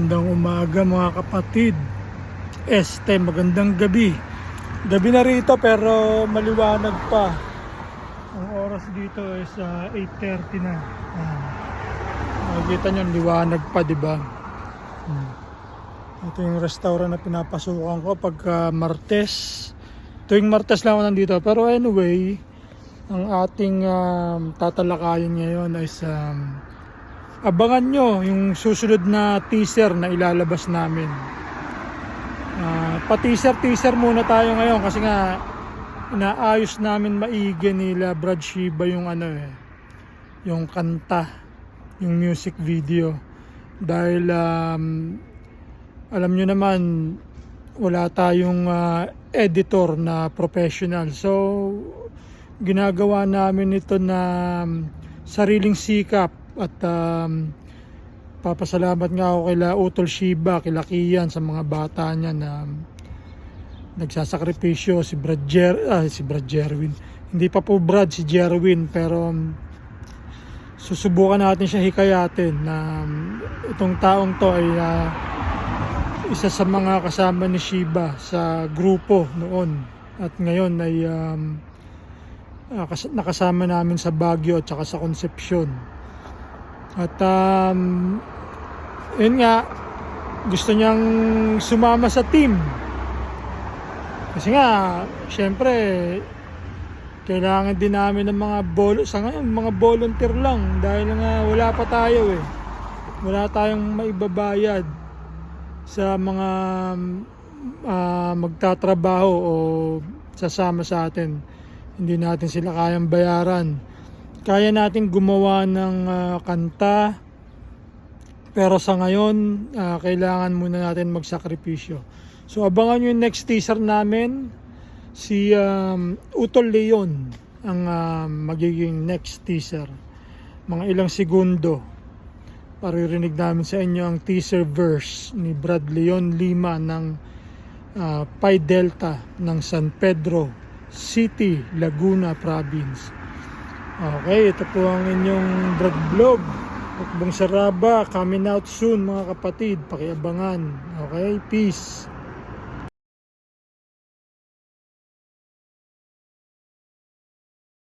Magandang umaga mga kapatid. Magandang gabi. Gabi na rito pero maliwanag pa. Ang oras dito is 8:30 na. Makikita nyo, liwanag pa, diba? Ito yung restaurant na pinapasukan ko pagka Martes. Tuwing Martes lang ako nandito. Pero anyway, ang ating tatalakayin ngayon is abangan nyo yung susunod na teaser na ilalabas namin. Pa-teaser muna tayo ngayon kasi nga inaayos namin maigi nila Brad Shiba yung yung kanta, yung music video. Dahil alam nyo naman wala tayong editor na professional. So ginagawa namin ito na sariling sikap. At papasalamat nga ako kila Utol Shiba, kila Kian, sa mga bata niya na nagsasakripisyo. Si Brad Jerwin. Hindi pa po Brad, si Jerwin. Pero susubukan natin siya hikayatin na itong taong to ay isa sa mga kasama ni Shiba sa grupo noon. At ngayon ay nakasama namin sa Baguio at saka sa Concepcion. At yun nga, gusto niyang sumama sa team. Kasi nga, syempre, kailangan din namin ng sa ngayon, mga volunteer lang. Dahil nga wala pa tayo Wala tayong maibabayad sa mga magtatrabaho o sasama sa atin. Hindi natin sila kayang bayaran. Kaya natin gumawa ng kanta, pero sa ngayon kailangan muna natin magsakripisyo. So abangan nyo yung next teaser namin. Si Utol Leon ang magiging next teaser. Mga ilang segundo paririnig namin sa inyo ang teaser verse ni Brad Leon Lima ng Pi Delta ng San Pedro City, Laguna Province. Okay, ito po ang inyong Brad Vlog. Bong Saraba, coming out soon mga kapatid. Pakiabangan. Okay, peace.